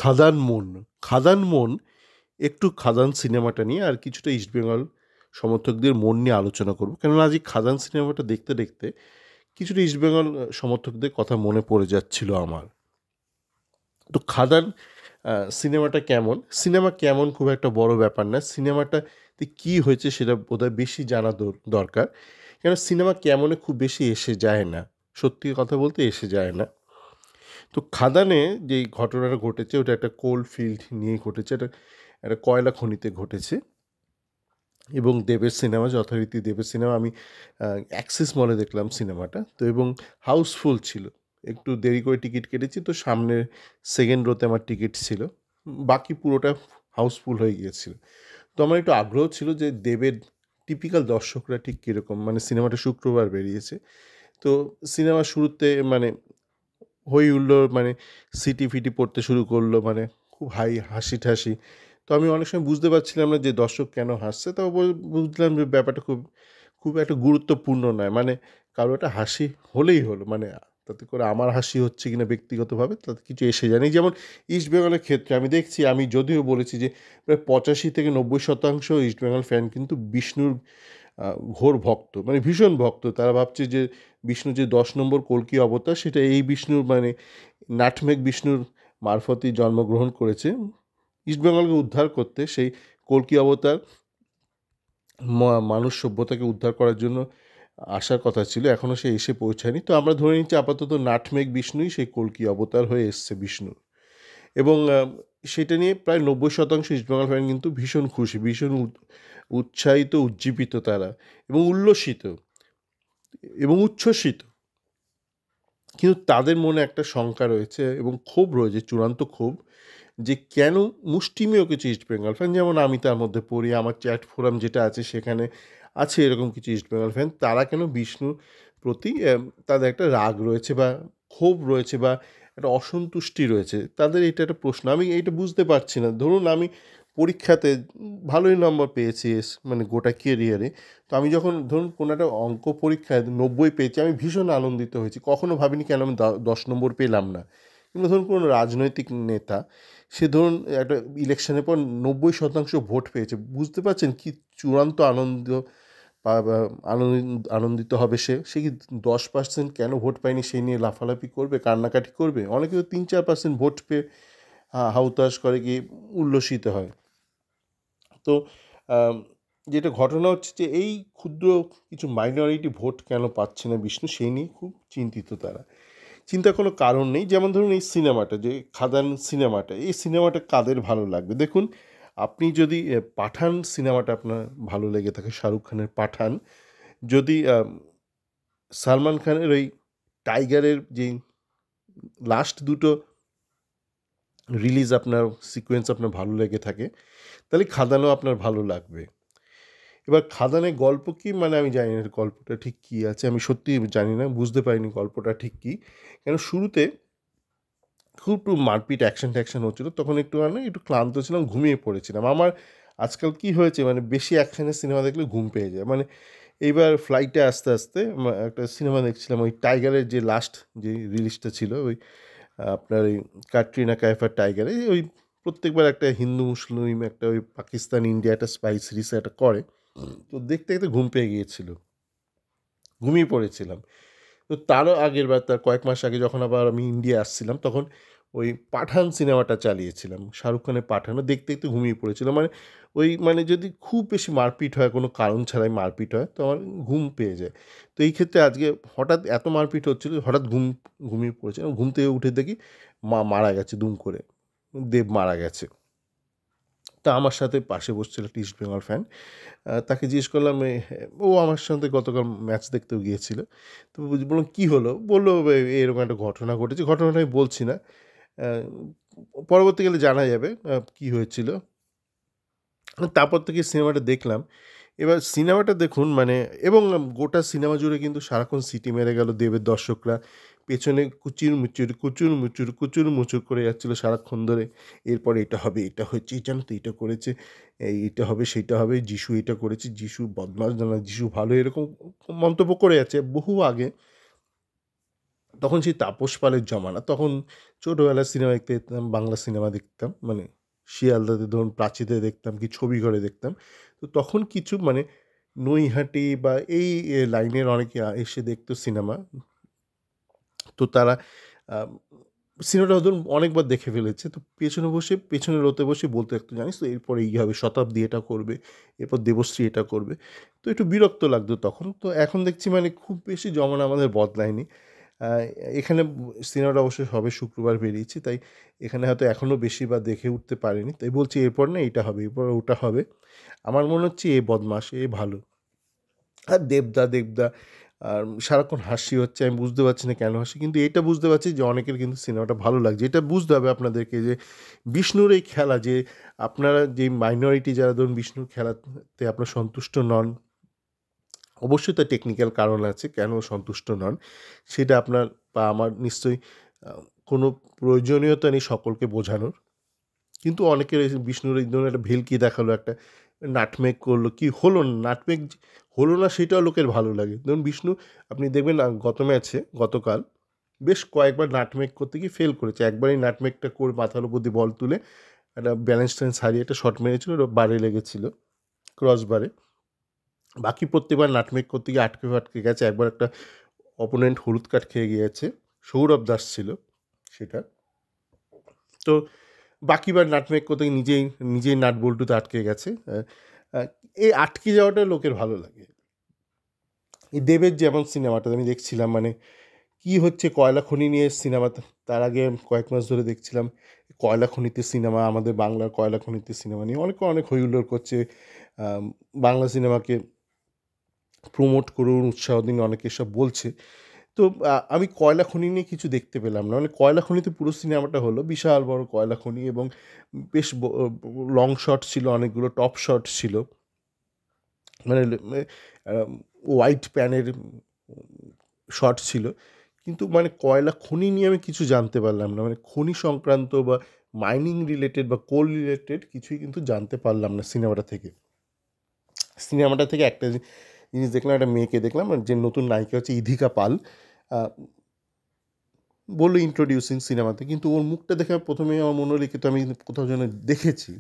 খাদান মন। খাদান মন একটু খাদান সিনেমাটা নিয়ে আর কিছুটা ইস্টবেঙ্গল সমর্থকদের মন নিয়ে আলোচনা করব। কেননা আজ এই খাদান সিনেমাটা দেখতে, দেখতে কিছুটা ইস্টবেঙ্গল সমর্থকদের কথা মনে পড়ে যাচ্ছিল আমার। তো খাদান সিনেমাটা কেমন? সিনেমা কেমন খুব একটা বড় ব্যাপার না। সিনেমাটাতে কী হয়েছে সেটা বোধহয় বেশি জানা দরকার। কেন সিনেমা কেমনে খুব বেশি এসে যায় না। সত্যি কথা বলতে এসে যায় না। তো খাদানে যেই ঘটনাটা ঘটেছে ওটা একটা কোল ফিল্ড নিয়ে ঘটেছে। এটা একটা কয়লা খনিতে ঘটেছে এবং দেবের সিনেমা, যথারীতি দেবের সিনেমা। আমি অ্যাক্সিস মলে দেখলাম সিনেমাটা। তো এবং হাউসফুল ছিল। একটু দেরি করে টিকিট কেটেছি, তো সামনের সেকেন্ড রোতে আমার টিকিট ছিল। বাকি পুরোটা হাউসফুল হয়ে গিয়েছিল। তো আমার একটু আগ্রহ ছিল যে দেবের টিপিক্যাল দর্শকরা ঠিক কীরকম, মানে সিনেমাটা শুক্রবার বেরিয়েছে। তো সিনেমার শুরুতে মানে হই হুল্লোড়, মানে সিটি ফিটি পড়তে শুরু করলো, মানে খুব হাসি ঠাসি। তো আমি অনেক সময় বুঝতে পারছিলাম না যে দর্শক কেন হাসছে। তো বুঝলাম যে ব্যাপারটা খুব খুব একটা গুরুত্বপূর্ণ নয়, মানে কারো একটা হাসি হলেই হলো, মানে তাতে করে আমার হাসি হচ্ছে কিনা ব্যক্তিগতভাবে তাতে কিছু এসে যায় না। যেমন ইস্টবেঙ্গলের ক্ষেত্রে আমি দেখছি, আমি যদিও বলেছি যে প্রায় 85 থেকে 90% ইস্টবেঙ্গল ফ্যান কিন্তু বিষ্ণুর ঘোর ভক্ত, মানে ভীষণ ভক্ত। তারা ভাবছে যে বিষ্ণু যে 10 নম্বর কল্কি অবতার সেটা এই বিষ্ণুর, মানে নাটমেগ বিষ্ণুর মারফতই জন্মগ্রহণ করেছে। ইস্টবেঙ্গলকে উদ্ধার করতে সেই কল্কি অবতার মানুষ সভ্যতাকে উদ্ধার করার জন্য আসার কথা ছিল, এখনও সে এসে পৌঁছায়নি। তো আমরা ধরে নিচ্ছি আপাতত নাটমেগ বিষ্ণুই সেই কল্কি অবতার হয়ে এসছে বিষ্ণুর। এবং সেটা নিয়ে প্রায় 90% ইস্টবেঙ্গল ফ্যান কিন্তু ভীষণ খুশি, ভীষণ উৎসাহিত, উজ্জীবিত তারা, এবং উল্লসিত এবং উচ্ছ্বসিত। কিন্তু তাদের মনে একটা শঙ্কা রয়েছে এবং ক্ষোভ রয়েছে, চূড়ান্ত ক্ষোভ, যে কেন মুষ্টিমেয় কিছু ইস্টবেঙ্গল ফ্যান, যেমন আমি তার মধ্যে পড়ি, আমার চ্যাট ফোরাম যেটা আছে সেখানে আছে এরকম কিছু ইস্টবেঙ্গল ফ্যান, তারা কেন বিষ্ণুর প্রতি তাদের একটা রাগ রয়েছে বা ক্ষোভ রয়েছে বা একটা অসন্তুষ্টি রয়েছে, তাদের এটা একটা প্রশ্ন। আমি এইটা বুঝতে পারছি না। ধরুন আমি পরীক্ষাতে ভালোই নম্বর পেয়েছি, মানে গোটা কেরিয়ারে। তো আমি যখন ধরুন কোনো একটা অঙ্ক পরীক্ষায় 90 পেয়েছি, আমি ভীষণ আনন্দিত হয়েছি। কখনো ভাবিনি কেন আমি 10 নম্বর পেলাম না। কিংবা ধরুন কোনো রাজনৈতিক নেতা, সে ধরুন একটা ইলেকশনের পর 90% ভোট পেয়েছে, বুঝতে পারছেন কি চূড়ান্ত আনন্দ বা আনন্দিত হবে সে। সে কি 10% কেন ভোট পায়নি সেই নিয়ে লাফালাফি করবে, কান্নাকাটি করবে? অনেকে তো 3-4% ভোট পেয়ে হাহুতাশ করে, কি উল্লসিত হয়। তো যেটা ঘটনা হচ্ছে যে এই ক্ষুদ্র কিছু মাইনরিটি ভোট কেন পাচ্ছে না বিষ্ণু, সেই নিয়ে খুব চিন্তিত তারা। চিন্তার কোনো কারণ নেই। যেমন ধরুন এই সিনেমাটা, যে খাদান সিনেমাটা, এই সিনেমাটা কাদের ভালো লাগবে? দেখুন, আপনি যদি পাঠান সিনেমাটা আপনার ভালো লেগে থাকে, শাহরুখ খানের পাঠান, যদি সালমান খানের ওই টাইগারের যেই লাস্ট দুটো রিলিজ আপনার সিকোয়েন্স আপনার ভালো লেগে থাকে, তাহলে খাদানও আপনার ভালো লাগবে। এবার খাদানের গল্প কী, মানে আমি জানি না গল্পটা ঠিক কী আছে, আমি সত্যিই জানি না, বুঝতে পারিনি গল্পটা ঠিক কী। কেন শুরুতে খুব একটু মারপিট অ্যাকশন ট্যাকশন হচ্ছিলো, তখন একটু ক্লান্ত ছিলাম, ঘুমিয়ে পড়েছিলাম। আমার আজকাল কী হয়েছে, মানে বেশি অ্যাকশনের সিনেমা দেখলে ঘুম পেয়ে যায়। মানে এইবার ফ্লাইটে আসতে আসতে একটা সিনেমা দেখছিলাম, ওই টাইগারের যে লাস্ট যে রিলিজটা ছিল, ওই আপনার ওই ক্যাটরিনা কাইফার টাইগারে, ওই প্রত্যেকবার একটা হিন্দু মুসলিম, একটা ওই পাকিস্তান ইন্ডিয়া একটা স্পাই সিরিজ একটা করে। তো দেখতে দেখতে ঘুম পেয়ে গিয়েছিল, ঘুমিয়ে পড়েছিলাম। তো তারও আগের বার, তার কয়েক মাস আগে যখন আবার আমি ইন্ডিয়া আসছিলাম, তখন ওই পাঠান সিনেমাটা চালিয়েছিলাম, শাহরুখ খানের পাঠানও দেখতে দেখতে ঘুমিয়ে পড়েছিলাম। মানে ওই, মানে যদি খুব বেশি মারপিট হয়, কোনো কারণ ছাড়াই মারপিট হয়, তো আমার ঘুম পেয়ে যায়। তো এই ক্ষেত্রে আজকে হঠাৎ এত মারপিট হচ্ছিল, হঠাৎ ঘুমিয়ে পড়েছিলাম। ঘুম থেকে উঠে দেখি মারা গেছে দুম করে, দেব মারা গেছে। তা আমার সাথে পাশে বসছিল একটা ইস্ট বেঙ্গল ফ্যান, তাকে জিজ্ঞেস করলাম, ও আমার সাথে গতকাল ম্যাচ দেখতেও গিয়েছিল। তো বললাম কী হলো? বললো এরকম একটা ঘটনা ঘটেছে। ঘটনাটা আমি বলছি না, পরবর্তীকালে জানা যাবে কী হয়েছিল। তারপর থেকে সিনেমাটা দেখলাম। এবার সিনেমাটা দেখুন, মানে এবং গোটা সিনেমা জুড়ে কিন্তু সারাক্ষণ সিটি মেরে গেল দেবের দর্শকরা। পেছনে কুচির মুচুর, কুচুর মুচুর, কুচুর মুচুর করে যাচ্ছিল সারাক্ষণ ধরে। এরপরে এটা হবে, এটা হচ্ছে, জানো তো এটা করেছে, এইটা হবে, সেইটা হবে, যিশু এটা করেছে, যিশু বদমাশ না, যিশু ভালো, এরকম মন্তব্য করে যাচ্ছে বহু আগে। তখন সেই তাপস পালের জমানা। তখন ছোটোবেলায় সিনেমা দেখতে যেতাম, বাংলা সিনেমা দেখতাম। মানে শিয়ালদাতে ধরুন প্রাচীতে দেখতাম কি ছবিঘরে দেখতাম। তো তখন কিছু মানে নৈহাটি বা এই লাইনের অনেকে এসে দেখতো সিনেমা। তো তারা সিনেমাটা ধরুন অনেকবার দেখে ফেলেছে। তো পেছনে রোতে বসে বলতে থাকতো, "জানিস তো এরপরে এই হবে, শতাব্দী এটা করবে, এরপর দেবশ্রী এটা করবে।" তো একটু বিরক্ত লাগতো তখন। তো এখন দেখছি মানে খুব বেশি জমানা আমাদের বদলায়নি। আ এখানে সিনেমাটা অবশ্য সবে শুক্রবার বেরিয়েছে। তাই এখানে হয়তো এখনও বেশিবার দেখে উঠতে পারিনি। তাই বলছি এরপর না এইটা হবে, এরপর ওটা হবে। আমার মনে হচ্ছে এ বদমাশ, এ ভালো। আর দেবদা আর সারাক্ষণ হাসি হচ্ছে, আমি বুঝতে পারছি না কেন হাসি। কিন্তু এটা বুঝতে পারছি যে অনেকের কিন্তু সিনেমাটা ভালো লাগছে। এটা বুঝতে হবে আপনাদেরকে যে বিষ্ণুর এই খেলা, যে আপনারা যে মাইনরিটি যারা ধরুন বিষ্ণুর খেলাতে আপনারা সন্তুষ্ট নন, অবশ্যই তার টেকনিক্যাল কারণ আছে কেন সন্তুষ্ট নন। সেটা আপনার বা আমার নিশ্চয়ই আ কোনো প্রয়োজনীয়তা নেই সকলকে বোঝানোর। কিন্তু অনেকের এই যে বিষ্ণুর এই ধরুন একটা ভেলকি দেখালো, একটা নাটমেগ করলো, কি হলো না? নাটমেগ হলো না সেটাও লোকের ভালো লাগে। ধরুন বিষ্ণু আপনি দেখবেন গত ম্যাচে গতকাল বেশ কয়েকবার নাটমেগ করতে গিয়ে ফেল করেছে। একবারই নাটমেগটা করে মাথার উপর দিয়ে বল তুলে একটা ব্যালেন্স-ট্যালেন্স হারিয়ে একটা শট মেরেছিল, ওটা বারে লেগেছিল, ক্রস বারে। বাকি প্রত্যেকবার নাটমেগ করতে গিয়ে আটকে ফাটকে গেছে। একবার একটা অপোনেন্ট হলুদ কার্ড খেয়ে গিয়েছে। সৌরভ দাস ছিল সেটা। তো বাকিবার নাটমেগ করতে গিয়ে নিজেই নাট বল্টুতে আটকে গেছে। আ এই আটকে যাওয়াটা লোকের ভালো লাগে। এই দেবের যেমন সিনেমাটা আমি দেখছিলাম, মানে কি হচ্ছে কয়লা খনি নিয়ে সিনেমা, তার আগে কয়েক মাস ধরে দেখছিলাম কয়লা খনিতে সিনেমা, আমাদের বাংলার কয়লা খনিতে সিনেমা নিয়ে অনেকে অনেক হৈ হুল্লোড় করছে। বাংলা সিনেমাকে প্রমোট করুন, উৎসাহ দিন, অনেকে এসব বলছে। তো আমি কয়লা খনি নিয়ে কিছু দেখতে পেলাম না। মানে কয়লা খনিতে পুরো সিনেমাটা হলো বিশাল বড় কয়লা খনি এবং বেশ লং শট ছিল, অনেকগুলো টপ শট ছিল। মানে হোয়াইট প্যানের শট ছিল। কিন্তু মানে কয়লা খনি নিয়ে আমি কিছু জানতে পারলাম না। মানে খনি সংক্রান্ত বা মাইনিং রিলেটেড বা কোল রিলেটেড কিছুই কিন্তু জানতে পারলাম না সিনেমাটা থেকে। সিনেমাটা থেকে একটা জিনিস দেখলাম, একটা মেয়েকে দেখলাম যে নতুন নায়িকা হচ্ছে ইধিকা পাল। আ বলল ইন্ট্রোডিউসিং সিনেমাতে। কিন্তু ওর মুখটা দেখে প্রথমেই আমার মনে হলো একে তো আমি কোথাও যেন দেখেছি।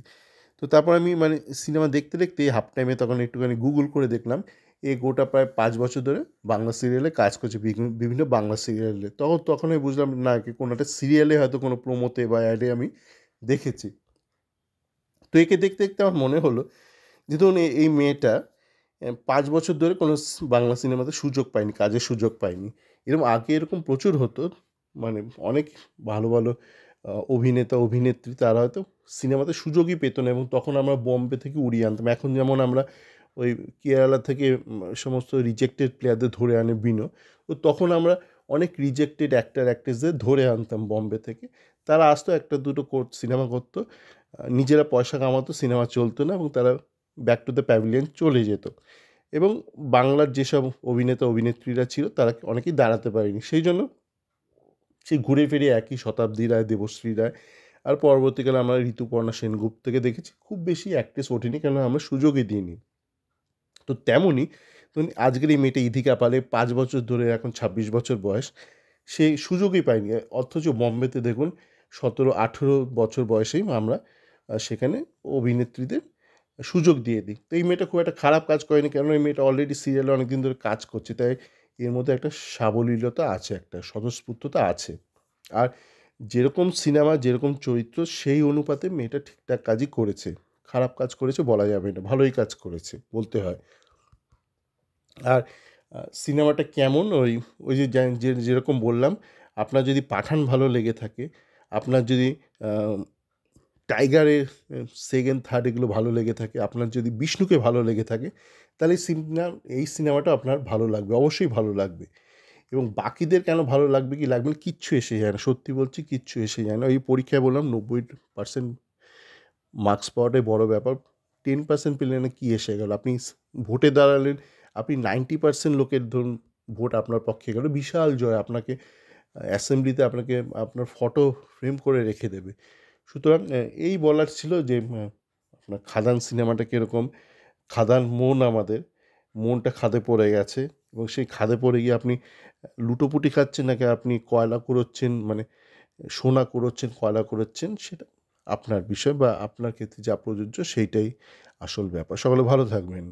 তো তারপর আমি মানে সিনেমা দেখতে হাফ টাইমে তখন একটুখানি গুগল করে দেখলাম। এ গোটা প্রায় ৫ বছর ধরে বাংলা সিরিয়ালে কাজ করছে, বিভিন্ন বাংলা সিরিয়ালে। তখন আমি বুঝলাম না, একে কোনো একটা সিরিয়ালে হয়তো কোনো প্রোমোতে বা অ্যাডে আমি দেখেছি। তো একে দেখতে আমার মনে হলো যে ধরুন এই মেয়েটা ৫ বছর ধরে কোনো বাংলা সিনেমাতে সুযোগ পায়নি, কাজের সুযোগ পায়নি। এরকম আগে এরকম প্রচুর হতো। মানে অনেক ভালো অভিনেতা, অভিনেত্রী তারা হয়তো সিনেমাতে সুযোগই পেত না এবং তখন আমরা বম্বে থেকে উড়িয়ে আনতাম। এখন যেমন আমরা ওই কেরালা থেকে সমস্ত রিজেক্টেড প্লেয়ারদের ধরে আনে বিনো। তো তখন আমরা অনেক রিজেক্টেড অ্যাক্টর, অ্যাক্ট্রেসদের ধরে আনতাম বম্বে থেকে। তারা আসতো, ১ টা ২ টো সিনেমা করতো। নিজেরা পয়সা কামাতো, সিনেমা চলতো না এবং তারা ব্যাক টু দ্য প্যাভিলিয়ন চলে যেত। এবং বাংলার যেসব অভিনেতা, অভিনেত্রীরা ছিল তারা অনেকেই দাঁড়াতে পারেনি। সেইজন্য সেই ঘুরে ফিরে একই শতাব্দী রায়, দেবশ্রী রায় আর পরবর্তীকালে আমরা ঋতুপর্ণা সেনগুপ্তকে দেখেছি। খুব বেশি অ্যাক্ট্রেস ওঠেনি, কেননা আমরা সুযোগই দিইনি। তো তেমনই ধরুন আজকের এই মেয়েটা ইধিকা পালে ৫ বছর ধরে, এখন ২৬ বছর বয়স, সে সুযোগই পায়নি। অথচ বম্বেতে দেখুন ১৭-১৮ বছর বয়সেই আমরা সেখানে অভিনেত্রীদের সুযোগ দিয়ে দিই। তো এই মেয়েটা খুব একটা খারাপ কাজ করেনি, কেননা এই মেয়েটা অলরেডি সিরিয়ালে অনেকদিন ধরে কাজ করছে। তাই এর মধ্যে একটা সাবলীলতা আছে, একটা স্বতঃস্ফূর্ততা আছে। আর যেরকম সিনেমা, যেরকম চরিত্র সেই অনুপাতে মেয়েটা ঠিকঠাক কাজই করেছে। খারাপ কাজ করেছে বলা যাবে না, ভালোই কাজ করেছে বলতে হয়। আর সিনেমাটা কেমন, ওই যে যেরকম বললাম, আপনার যদি পাঠান ভালো লেগে থাকে, আপনার যদি আ টাইগারের 2nd, 3rd এগুলো ভালো লেগে থাকে, আপনার যদি বিষ্ণুকে ভালো লেগে থাকে, তাহলে এই সিনেমাটা আপনার ভালো লাগবে, অবশ্যই ভালো লাগবে। এবং বাকিদের কেন ভালো লাগবে কি লাগবে না কিচ্ছু এসে যায় না। সত্যি বলছি, কিচ্ছু এসে যায় না। ওই পরীক্ষায় বললাম 90% মার্কস পাওয়াটাই বড় ব্যাপার। 10% পেলে না কি এসে গেল? আপনি ভোটে দাঁড়ালেন, আপনি 90% লোকের ধরুন ভোট আপনার পক্ষে গেল, বিশাল জয়। আপনাকে অ্যাসেম্বলিতে আপনাকে আপনার ফটো ফ্রেম করে রেখে দেবে। সুতরাং এই বলার ছিল যে আপনার খাদান সিনেমাটা কীরকম, খাদান মন আমাদের, মনটা খাদে পড়ে গেছে এবং সেই খাদে পড়ে গিয়ে আপনি লুটোপুটি খাচ্ছেন নাকি আপনি কয়লা কুড়োচ্ছেন, মানে সোনা কুড়োচ্ছেন, কয়লা কুড়োচ্ছেন, সেটা আপনার বিষয় বা আপনার ক্ষেত্রে যা প্রযোজ্য সেইটাই আসল ব্যাপার। সকলে ভালো থাকবেন।